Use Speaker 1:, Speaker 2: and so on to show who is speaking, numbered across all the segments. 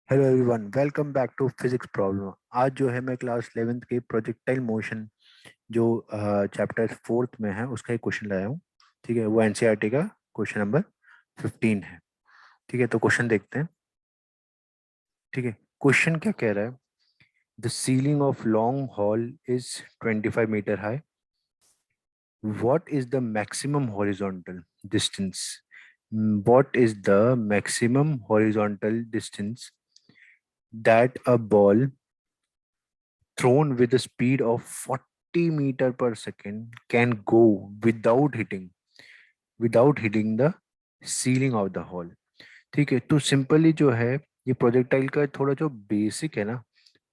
Speaker 1: Hello everyone, welcome back to physics problem. आज जो है मैं क्लास 11th के प्रोजेक्टाइल मोशन जो चैप्टर 4th में है उसका एक क्वेश्चन लाया हूँ। ठीक है, वो एनसीईआरटी का क्वेश्चन नंबर 15 है। ठीक है, तो क्वेश्चन देखते हैं। ठीक है, क्वेश्चन क्या कह रहा है? The ceiling of long hall is 25 metre high. What is the maximum horizontal distance? What is the maximum horizontal distance that a ball thrown with a speed of 40 meter per second can go without hitting the ceiling of the hall. ठीक है, तो simply जो है ये projectile का थोड़ा जो basic है ना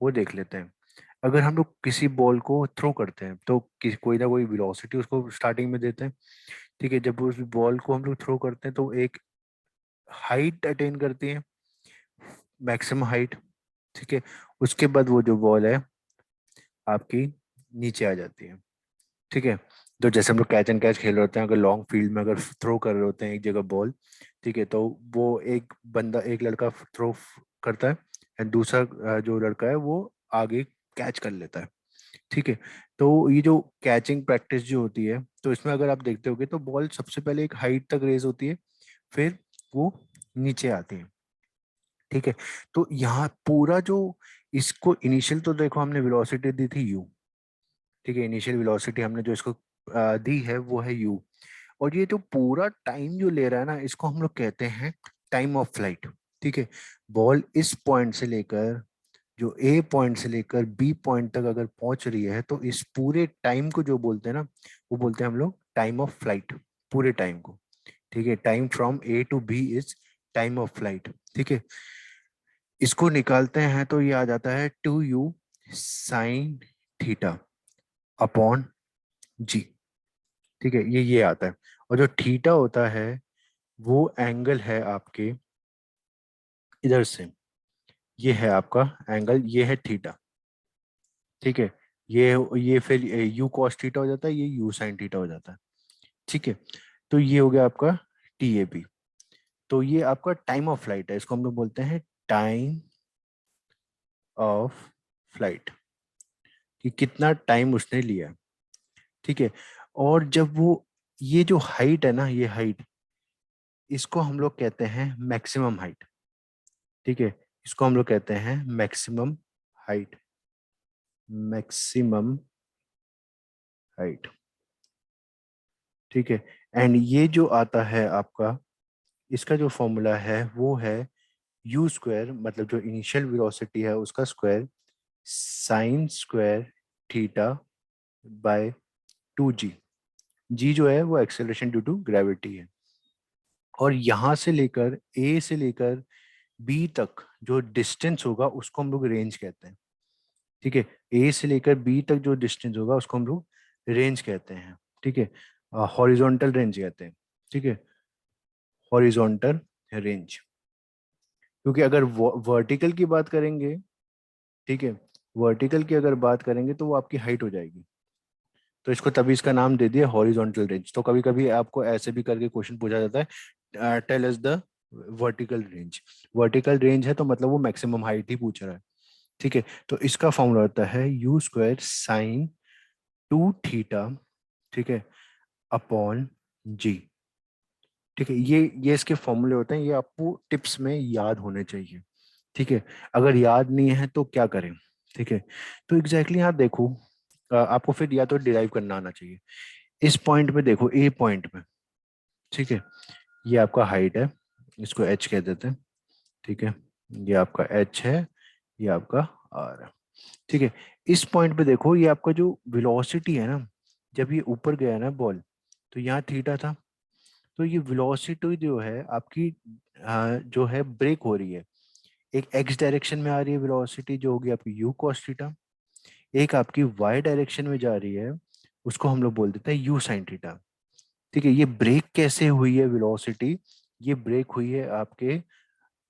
Speaker 1: वो देख लेते हैं। अगर हम लोग किसी बॉल को थ्रो करते हैं तो कोई ना कोई वेलोसिटी उसको स्टार्टिंग में देते हैं। ठीक है, जब उस बॉल को हम लोग थ्रो करते हैं तो एक हाइट अटेन करती है, मैक्सिमम हाइट। ठीक है, उसके बाद वो जो बॉल है आपकी नीचे आ जाती है। ठीक है, तो जैसे हम लोग कैच एंड कैच खेल रहे होते हैं, अगर लॉन्ग फील्ड में अगर थ्रो कर रहे होते हैं एक जगह बॉल। ठीक है, तो वो एक लड़का थ्रो करता है एंड दूसरा जो लड़का है वो आगे कैच कर लेता है। ठीक है, तो ये जो कैचिंग प्रैक्टिस जो होती है तो इसमें अगर आप देखते होगे तो बॉल सबसे पहले एक हाइट तक रेज होती है, फिर वो नीचे आती है। ठीक है, तो यहाँ पूरा जो इसको इनिशियल तो देखो हमने वेलोसिटी दी थी यू। ठीक है, इनिशियल वेलोसिटी हमने जो इसको दी है वो है यू। और ये जो पूरा टाइम जो ले रहा है ना इसको हम लोग कहते हैं टाइम ऑफ फ्लाइट। ठीक है, बॉल इस पॉइंट से लेकर जो ए पॉइंट से लेकर बी पॉइंट तक अगर पहुंच रही है तो इस पूरे टाइम को जो बोलते हैं ना वो बोलते हैं हम लोग टाइम ऑफ फ्लाइट, पूरे टाइम को। ठीक है, time from A to B is time of flight. ठीक है, इसको निकालते हैं तो ये आ जाता है 2u साइन थीटा अपॉन जी। ठीक है, ये आता है। और जो थीटा होता है वो एंगल है आपके इधर से, ये है आपका एंगल, ये है थीटा। ठीक है, ये फिर यू कॉस थीटा हो जाता है, ये यू साइन थीटा हो जाता है। ठीक है, तो ये हो गया आपका टी ए बी। तो ये आपका टाइम ऑफ फ्लाइट है, इसको हम लोग बोलते हैं टाइम ऑफ फ्लाइट, कि कितना टाइम उसने लिया। ठीक है, और जब वो ये जो हाइट है ना, ये हाइट इसको हम लोग कहते हैं मैक्सिमम हाइट। ठीक है, इसको हम लोग कहते हैं मैक्सिमम हाइट, मैक्सिमम हाइट। ठीक है, एंड ये जो आता है आपका, इसका जो फॉर्मूला है वो है यू स्क्वायर, मतलब जो इनिशियल वेलोसिटी है उसका square sine square theta by 2g। जी जो है वो एक्सेलरेशन ड्यू टू ग्रेविटी है। और यहाँ से लेकर ए से लेकर बी तक जो डिस्टेंस होगा उसको हम लोग रेंज कहते हैं। ठीक है, ए से लेकर बी तक जो डिस्टेंस होगा उसको हम लोग रेंज कहते हैं। ठीक है, हॉरिजॉन्टल रेंज कहते हैं। ठीक है, हॉरिजॉन्टल रेंज, क्योंकि अगर वर्टिकल की बात करेंगे, ठीक है, वर्टिकल की अगर बात करेंगे तो वो आपकी हाइट हो जाएगी। तो इसको तभी इसका नाम दे दिया हॉरिजॉन्टल रेंज। तो कभी कभी आपको ऐसे भी करके क्वेश्चन पूछा जाता है, tell us the vertical range. Vertical range है तो मतलब वो मैक्सिमम हाइट ही पूछ रहा है। ठीक है, तो इसका फॉर्मूला होता है यू स्क्वायर साइन 2 थीटा, ठीक है, अपॉन जी। ठीक है, ये इसके फॉर्मूले होते हैं, ये आपको टिप्स में याद होने चाहिए। ठीक है, अगर याद नहीं है तो क्या करें? ठीक है, तो एग्जैक्टली यहाँ देखो, आपको फिर या तो डिराइव करना आना चाहिए। इस पॉइंट पे देखो, ए पॉइंट पे। ठीक है, ये आपका हाइट है, इसको एच कह देते हैं। ठीक है, ये आपका एच है, ये आपका आर है। ठीक है, इस पॉइंट पे देखो, ये आपका जो वेलोसिटी है ना, जब ये ऊपर गया ना बॉल, तो यहाँ थीटा था। तो ये वेलोसिटी जो है आपकी जो है ब्रेक हो रही है। एक एक्स डायरेक्शन में आ रही है वेलोसिटी जो होगी आपकी यू कॉस थीटा, एक आपकी वाई डायरेक्शन में जा रही है, उसको हम लोग बोल देते हैं यू साइन थीटा। ठीक है, ये ब्रेक कैसे हुई है वेलोसिटी? ये ब्रेक हुई है आपके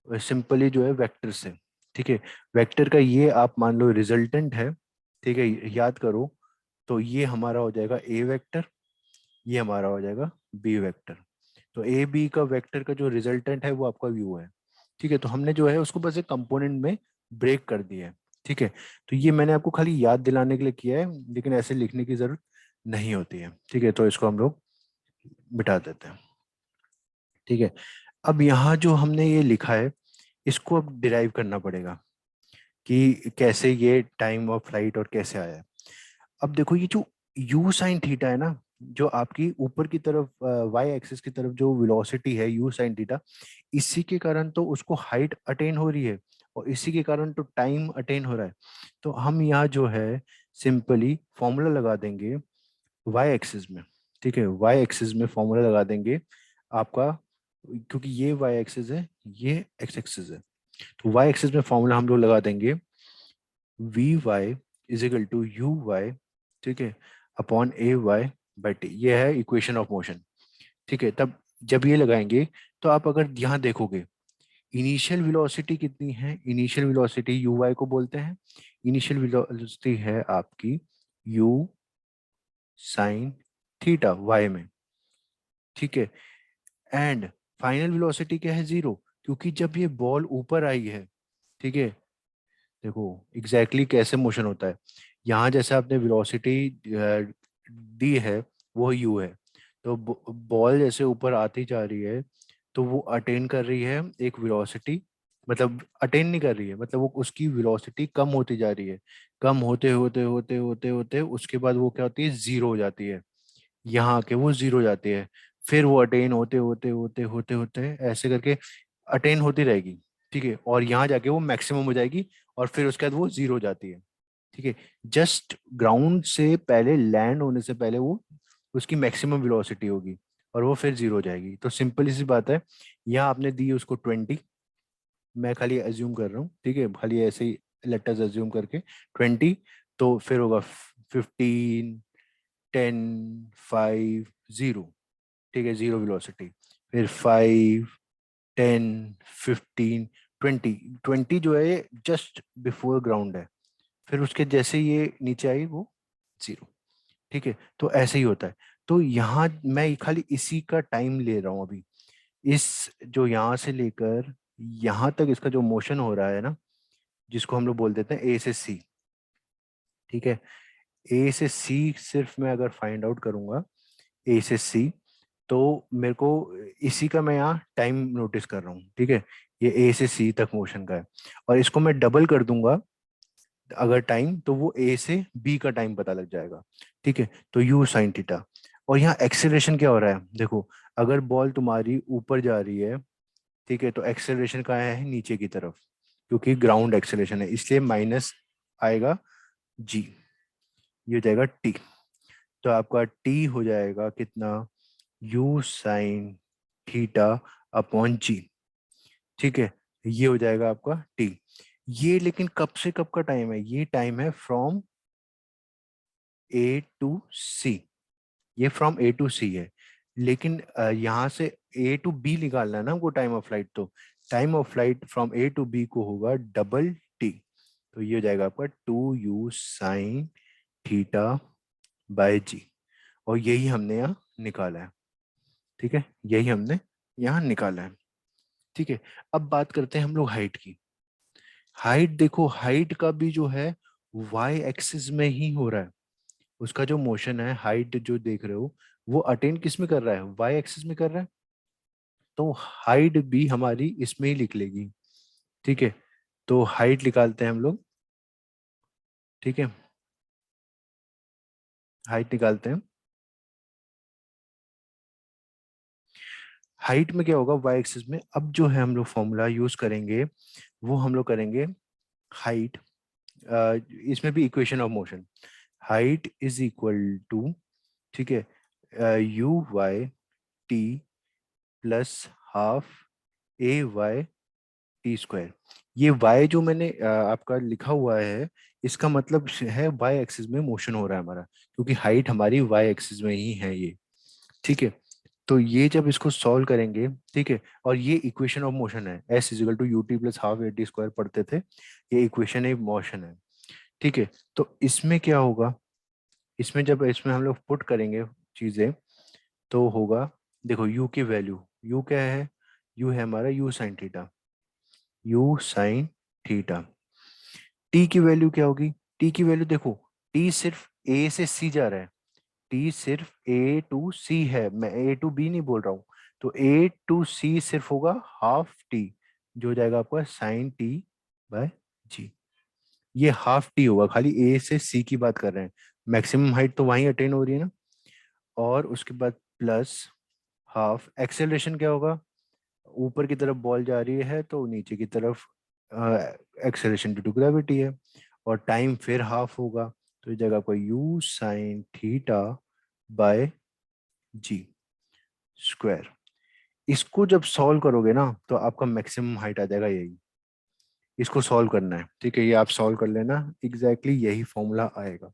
Speaker 1: सिंपली जो है वेक्टर से। ठीक है, वेक्टर का ये आप मान लो रिजल्टेंट है। ठीक है, याद करो, तो ये हमारा हो जाएगा ए वेक्टर, ये हमारा हो जाएगा बी वेक्टर। तो ए बी का वेक्टर का जो रिजल्टेंट है वो आपका व्यू है। ठीक है, तो हमने जो है उसको बस एक कंपोनेंट में ब्रेक कर दिया है। ठीक है, तो ये मैंने आपको खाली याद दिलाने के लिए किया है, लेकिन ऐसे लिखने की जरूरत नहीं होती है। ठीक है, तो इसको हम लोग मिटा देते हैं। ठीक है, अब यहाँ जो हमने ये लिखा है इसको अब डिराइव करना पड़ेगा कि कैसे ये टाइम ऑफ फ्लाइट और कैसे आया है। अब देखो ये जो यू साइन थीटा है ना, जो आपकी ऊपर की तरफ वाई एक्सिस की तरफ जो वेलोसिटी है यू साइन थीटा, इसी के कारण तो उसको हाइट अटेन हो रही है और इसी के कारण तो टाइम अटेन हो रहा है। तो हम यहाँ जो है सिंपली फॉर्मूला लगा देंगे वाई एक्सिस में। ठीक है, वाई एक्सिस में फॉर्मूला लगा देंगे आपका, क्योंकि ये वाई एक्सिस है, ये एक्स एक्सिस है, तो वाई एक्सिस में फॉर्मूला हम लोग लगा देंगे V Y is equal to U Y, ठीक है, upon A Y by T. ये है इक्वेशन ऑफ मोशन। ठीक है, तब जब ये लगाएंगे तो आप अगर यहाँ देखोगे इनिशियल वेलोसिटी कितनी है, इनिशियल वेलोसिटी यू वाई को बोलते हैं। इनिशियल वेलोसिटी है आपकी यू साइन थीटा वाई में। ठीक है, एंड फाइनल वेलोसिटी क्या है, जीरो, क्योंकि जब ये बॉल ऊपर आई है, ठीक है, देखो एग्जैक्टली exactly कैसे मोशन होता है। यहाँ जैसे आपने वेलोसिटी दी है वो यू है, तो बॉल जैसे ऊपर आती जा रही है तो वो अटेन कर रही है एक वेलोसिटी, मतलब अटेन नहीं कर रही है, मतलब वो उसकी वेलोसिटी कम होती जा रही है। कम होते होते होते होते होते उसके बाद वो क्या होती है, जीरो हो जाती है। यहाँ आके वो जीरो हो जाती है, फिर वो अटेन होते होते होते होते होते ऐसे करके अटेन होती रहेगी। ठीक है, और यहाँ जाके वो मैक्सिमम हो जाएगी और फिर उसके बाद वो जीरो हो जाती है। ठीक है, जस्ट ग्राउंड से पहले, लैंड होने से पहले वो उसकी मैक्सिमम वेलोसिटी होगी और वो फिर जीरो हो जाएगी। तो सिंपल सी बात है, यहाँ आपने दी उसको 20, मैं खाली अज्यूम कर रहा हूँ, ठीक है, खाली ऐसे ही लेटर्स अज्यूम करके 20, तो फिर होगा 15, 10, 5, 0। ठीक है, जीरो वेलोसिटी, फिर 5, 10, 15, 20। 20 जो है जस्ट बिफोर ग्राउंड है, फिर उसके जैसे ये नीचे आई वो जीरो। ठीक है, तो ऐसे ही होता है। तो यहाँ मैं खाली इसी का टाइम ले रहा हूँ अभी, इस जो यहाँ से लेकर यहाँ तक इसका जो मोशन हो रहा है ना, जिसको हम लोग बोल देते हैं ए से सी। ठीक है, ए से सी सिर्फ मैं अगर फाइंड आउट करूंगा ए से सी, तो मेरे को इसी का मैं यहाँ टाइम नोटिस कर रहा हूँ। ठीक है, ये ए से सी तक मोशन का है, और इसको मैं डबल कर दूंगा अगर टाइम, तो वो ए से बी का टाइम पता लग जाएगा। ठीक है, तो यू साइन थीटा। और यहाँ एक्सेलरेशन क्या हो रहा है, देखो अगर बॉल तुम्हारी ऊपर जा रही है, ठीक है, तो एक्सेलरेशन कहाँ है, नीचे की तरफ, क्योंकि ग्राउंड एक्सेलरेशन है, इसलिए माइनस आएगा जी, ये हो जाएगा टी। तो आपका टी हो जाएगा कितना, यू साइन थीटा अपॉन जी। ठीक है, ये हो जाएगा आपका टी। ये लेकिन कब से कब का टाइम है, ये टाइम है फ्रॉम ए टू सी, ये फ्रॉम ए टू सी है। लेकिन यहाँ से ए टू बी निकालना है ना हमको टाइम ऑफ फ्लाइट, तो time of flight from A to B को होगा डबल टी। तो ये हो जाएगा आपका 2u साइन थीटा बाय जी, और यही हमने यहाँ निकाला है। ठीक है, यही हमने यहाँ निकाला है। ठीक है, अब बात करते हैं हम लोग हाइट की। हाइट देखो, हाइट का भी जो है वाई एक्सिस में ही हो रहा है, उसका जो मोशन है, हाइट जो देख रहे हो वो अटेन किस में कर रहा है, वाई एक्सिस में कर रहा है। तो हाइट भी हमारी इसमें ही लिख लेगी। ठीक है, तो हाइट निकालते हैं हम लोग। ठीक है, हाइट निकालते हैं। हाइट में क्या होगा, वाई एक्सिस में अब जो है हम लोग फॉर्मूला यूज करेंगे, वो हम लोग करेंगे हाइट, इसमें भी equation of motion, height is equal to, ठीक है, U Y T plus half A Y T square. ये y जो मैंने आपका लिखा हुआ है, इसका मतलब है y एक्सिस में मोशन हो रहा है हमारा, क्योंकि हाइट हमारी y एक्सिस में ही है ये। ठीक है, तो ये जब इसको सॉल्व करेंगे, ठीक है, और ये इक्वेशन ऑफ मोशन है, s is equal to U T plus half A T square पढ़ते थे, ये इक्वेशन ऑफ मोशन है। ठीक है, तो इसमें क्या होगा, इसमें जब इसमें हम लोग पुट करेंगे चीजें, तो होगा, देखो u की वैल्यू, u क्या है, u है हमारा u sine theta. You sine theta. T की वैल्यू क्या होगी? टी की वैल्यू देखो, टी सिर्फ ए से सी जा रहा है, टी सिर्फ ए टू सी है, मैं ए टू बी नहीं बोल रहा हूँ। तो ए टू सी सिर्फ होगा हाफ टी, जो हो जाएगा आपका साइन टी बाय जी। ये हाफ टी होगा, खाली ए से सी की बात कर रहे हैं, मैक्सिमम हाइट तो वहीं अटेन हो रही है ना। और उसके बाद प्लस हाफ एक्सेलरेशन क्या होगा? ऊपर की तरफ बॉल जा रही है तो नीचे की तरफ एक्सेलरेशन ड्यू टू ग्रेविटी है। और टाइम फिर हाफ होगा, तो इस जगह पर U sign theta by G square. इसको जब सॉल्व करोगे ना तो आपका मैक्सिमम हाइट आ जाएगा यही। इसको सॉल्व करना है, ठीक है, ये आप सॉल्व कर लेना, एग्जैक्टली यही फॉर्मूला आएगा।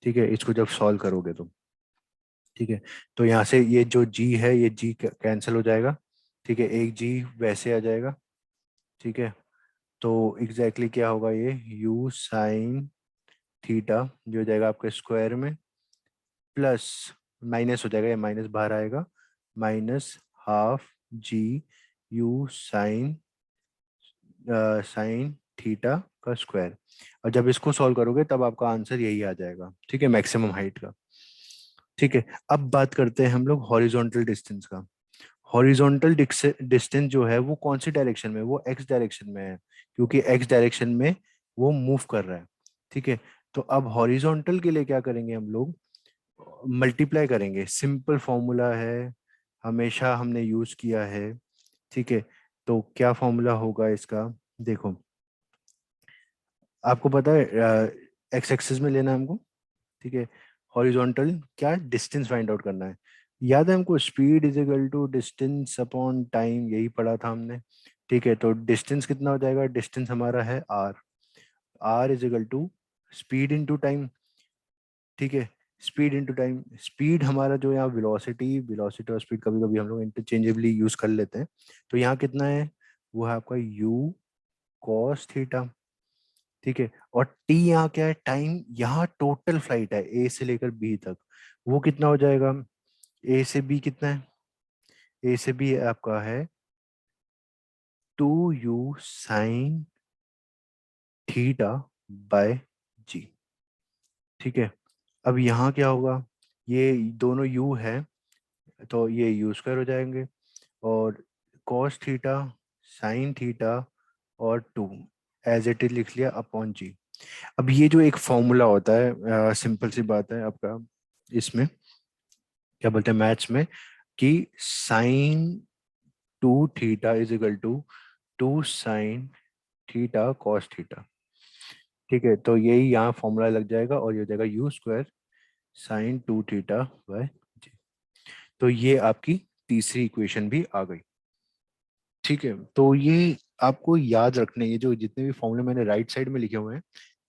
Speaker 1: ठीक है, इसको जब सॉल्व करोगे तो ठीक है। तो यहाँ से ये जो जी है ये जी कैंसिल हो जाएगा, ठीक है, एक जी वैसे आ जाएगा। ठीक है, तो एग्जैक्टली क्या होगा, ये यू साइन थीटा जो हो जाएगा आपके स्क्वायर में, प्लस माइनस हो जाएगा, ये माइनस बाहर आएगा, minus half G U sine sine theta का स्क्वायर। और जब इसको सॉल्व करोगे तब आपका आंसर यही आ जाएगा, ठीक है, मैक्सिमम हाइट का। ठीक है, अब बात करते हैं हम लोग हॉरिजॉन्टल डिस्टेंस का। हॉरिजॉन्टल डिस्टेंस जो है वो कौन सी डायरेक्शन में? वो एक्स डायरेक्शन में है, क्योंकि एक्स डायरेक्शन में वो मूव कर रहा है। ठीक है, तो अब हॉरिजॉन्टल के लिए क्या करेंगे हम लोग? मल्टीप्लाई करेंगे, सिंपल फॉर्मूला है, हमेशा हमने यूज किया है। ठीक है, तो क्या फॉर्मूला होगा इसका? देखो, आपको पता है एक्स एक्सिस में लेना है हमको, ठीक है, हॉरिजॉन्टल क्या डिस्टेंस फाइंड आउट करना है। याद है हमको, speed is equal to distance upon time, यही पढ़ा था हमने। ठीक है, तो डिस्टेंस कितना हो जाएगा? डिस्टेंस हमारा है R, R is equal to speed into time. ठीक है, स्पीड इनटू टाइम, स्पीड हमारा जो यहाँ वेलोसिटी, वेलोसिटी और स्पीड कभी कभी हम लोग इंटरचेंजेबली यूज कर लेते हैं। तो यहाँ कितना है? वो है आपका यू कॉस थीटा। ठीक है, और टी यहाँ क्या है? टाइम, यहाँ टोटल फ्लाइट है ए से लेकर बी तक, वो कितना हो जाएगा? ए से बी कितना है? ए से बी आपका है two u sign theta by g. ठीक है, अब यहाँ क्या होगा? ये दोनों यू है तो ये यू स्क्वायर हो जाएंगे, और कॉस थीटा साइन थीटा और टू एज इट इज लिख लिया अपॉन जी। अब ये जो एक फॉर्मूला होता है, सिंपल सी बात है आपका, इसमें क्या बोलते हैं मैथ्स में, कि sine two theta is equal to two sine theta cos theta. ठीक है, तो यही यहाँ फॉर्मूला लग जाएगा और ये हो जाएगा u square sin two theta by g. तो ये आपकी तीसरी इक्वेशन भी आ गई। ठीक है, तो ये आपको याद रखने, ये जो जितने भी फॉर्मूले मैंने राइट साइड में लिखे हुए हैं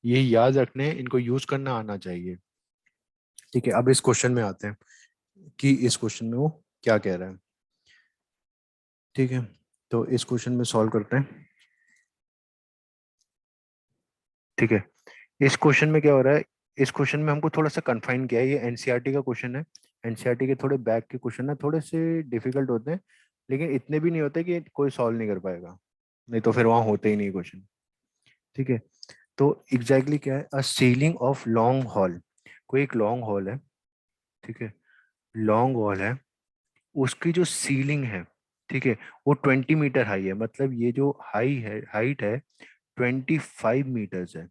Speaker 1: ये याद रखने हैं, इनको यूज करना आना चाहिए। ठीक है, अब इस क्वेश्चन में आते हैं कि इस क्वेश्चन में वो क्या कह रहा है। ठीक है, तो इस क्वेश्चन में सॉल्व करते हैं। ठीक है, इस क्वेश्चन में क्या हो रहा है? इस क्वेश्चन में हमको थोड़ा सा कन्फाइन किया है, ये एनसीईआरटी का क्वेश्चन है। एनसीईआरटी के थोड़े बैक के क्वेश्चन ना थोड़े से डिफिकल्ट होते हैं, लेकिन इतने भी नहीं होते कि कोई सॉल्व नहीं कर पाएगा, नहीं तो फिर वहां होते ही नहीं क्वेश्चन। ठीक है, तो एग्जैक्टली क्या है? अ सीलिंग ऑफ लॉन्ग हॉल, कोई एक लॉन्ग हॉल है, ठीक है, लॉन्ग हॉल है, उसकी जो सीलिंग है, ठीक है, वो 20 मीटर हाई है, मतलब ये जो हाई है, हाइट है 25 मीटर्स है।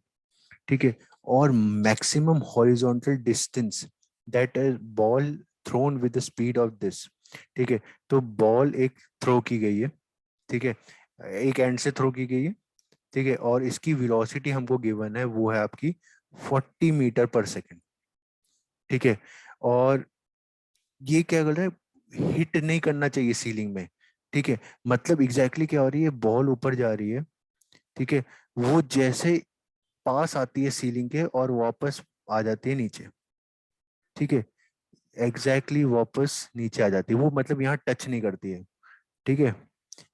Speaker 1: ठीक है, और maximum horizontal distance that is ball thrown with the speed of this. ठीक है, तो बॉल एक थ्रो की गई है, ठीक है, एक एंड से थ्रो की गई है, ठीक है, और इसकी वेलोसिटी हमको गिवन है, वो है आपकी 40 मीटर पर सेकेंड। ठीक है, और ये क्या कर रहा है? हिट नहीं करना चाहिए सीलिंग में। ठीक है, मतलब एग्जैक्टली क्या हो रही है? बॉल ऊपर जा रही है, ठीक है, वो जैसे पास आती है सीलिंग के और वापस आ जाती है नीचे। ठीक है, वापस नीचे आ जाती है वो, मतलब यहाँ टच नहीं करती है। ठीक है,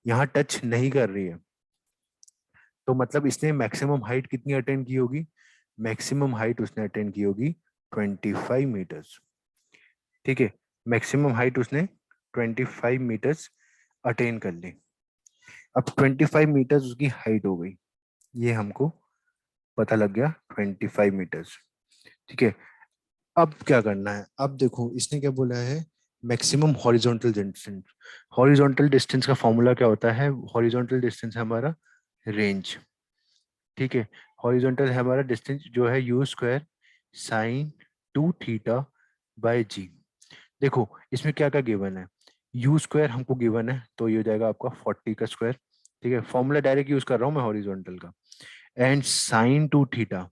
Speaker 1: यहाँ टच नहीं कर रही है, तो मतलब इसने मैक्सिमम हाइट कितनी अटेंड की होगी? मैक्सिमम हाइट उसने अटेंड की होगी 25 मीटर्स। ठीक है, मैक्सिमम हाइट उसने 25 मीटर्स अटेन कर ली। अब 25 मीटर्स उसकी हाइट हो गई, ये हमको पता लग गया 25 मीटर्स। ठीक है, अब क्या करना है, अब देखो इसने क्या बोला है, maximum horizontal distance. Horizontal distance का फॉर्मूला क्या होता है, हॉरिजॉन्टल डिस्टेंस है हमारा रेंज। ठीक है, हॉरिजॉन्टल है हमारा डिस्टेंस जो है u square sin 2 theta by g. देखो इसमें क्या क्या गिवन है, यू स्क्वायर हमको गिवन है तो ये हो जाएगा आपका 40 का स्क्वायर। ठीक है, फॉर्मूला डायरेक्ट यूज कर रहा हूँ मैं हॉरिजॉन्टल का। And sine 2 theta,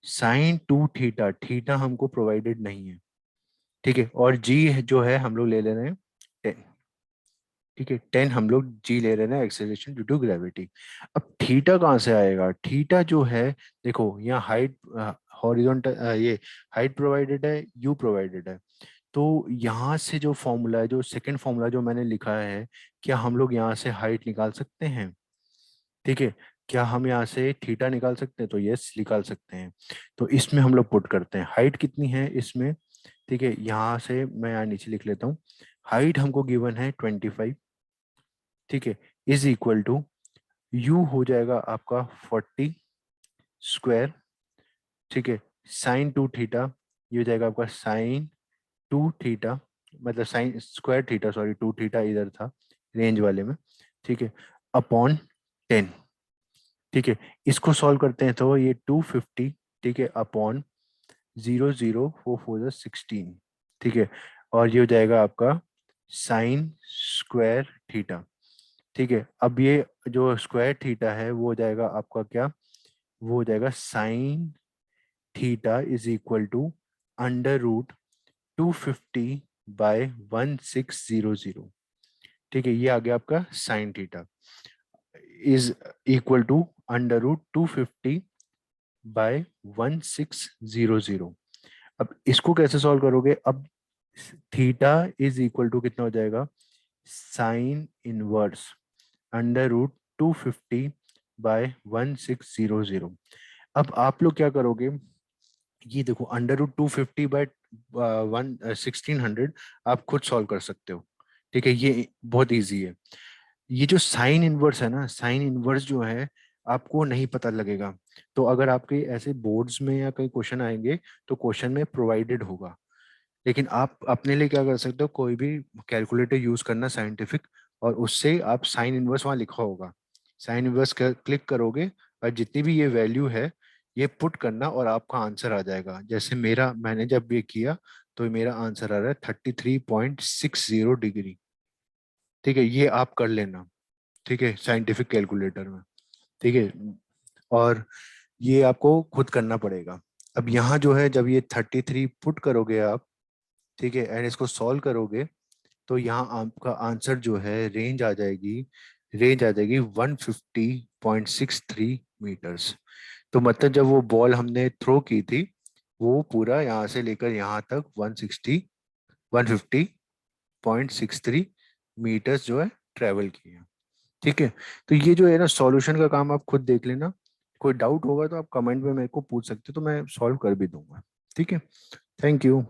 Speaker 1: sine 2 theta, theta हमको प्रोवाइडेड नहीं है। ठीक है, और जी जो है हम लोग ले ले रहे हैं 10। ठीक है, 10 हम लोग जी ले रहे हैं एक्सेलरेशन ड्यू टू ग्रेविटी। अब थीटा कहाँ से आएगा, थीटा जो है, देखो यहाँ हाइट हॉरिजॉन्टल ये हाइट प्रोवाइडेड है, यू प्रोवाइडेड है। तो यहाँ से जो फॉर्मूला है, जो सेकंड फॉर्मूला जो मैंने लिखा है, क्या हम लोग यहाँ से हाइट निकाल सकते हैं। ठीक है, क्या हम यहाँ से थीटा निकाल सकते हैं, तो यस निकाल सकते हैं। तो इसमें हम लोग पुट करते हैं हाइट कितनी है इसमें। ठीक है, यहाँ से मैं यहाँ नीचे लिख लेता हूँ, हाइट हमको गिवन है 25। ठीक है, इज इक्वल टू यू हो जाएगा आपका 40 स्क्वायर। ठीक है, साइन 2 थीटा, ये हो जाएगा आपका साइन 2 थीटा, मतलब sine square theta, sorry 2 theta इधर था रेंज वाले में। ठीक है, अपॉन 10। ठीक है, इसको सॉल्व करते हैं तो ये 250, ठीक है, अपॉन 0, 0, 4, 4 16। ठीक है, और ये हो जाएगा आपका साइन स्क्वायर थीटा। ठीक है, अब ये जो स्क्वायर थीटा है वो हो जाएगा आपका क्या, वो हो जाएगा sine theta is equal to √250/1600। ठीक है, ये आ गया आपका sine theta is equal to √250/1600। अब इसको कैसे सॉल्व करोगे, अब थीटा इज इक्वल टू कितना हो जाएगा, साइन इनवर्स √250/1600। अब आप लोग क्या करोगे, ये देखो √250 बाय 1600 आप खुद सॉल्व कर सकते हो। ठीक है, ये बहुत इजी है। ये जो साइन इनवर्स है ना, साइन इनवर्स जो है आपको नहीं पता लगेगा। तो अगर आपके ऐसे बोर्ड्स में या कहीं क्वेश्चन आएंगे तो क्वेश्चन में प्रोवाइडेड होगा, लेकिन आप अपने लिए क्या कर सकते हो, कोई भी कैलकुलेटर यूज करना साइंटिफिक, और उससे आप साइन इनवर्स वहाँ लिखा होगा, साइन इनवर्स क्लिक करोगे और जितनी भी ये वैल्यू है ये पुट करना और आपका आंसर आ जाएगा। जैसे मेरा मैंने जब ये किया तो मेरा आंसर आ रहा है 33.60 डिग्री। ठीक है, ये आप कर लेना। ठीक है, साइंटिफिक कैलकुलेटर में। ठीक है, और ये आपको खुद करना पड़ेगा। अब यहाँ जो है जब ये 33 पुट करोगे आप, ठीक है, एंड इसको सॉल्व करोगे तो यहाँ आपका आंसर जो है रेंज आ जाएगी 150.63 मीटर्स। तो मतलब जब वो बॉल हमने थ्रो की थी वो पूरा यहाँ से लेकर यहाँ तक 150.63 मीटर्स जो है ट्रेवल किया। ठीक है, तो ये जो है ना सॉल्यूशन का काम आप खुद देख लेना। कोई डाउट होगा तो आप कमेंट में मेरे को पूछ सकते हो, तो मैं सॉल्व कर भी दूंगा। ठीक है, थैंक यू।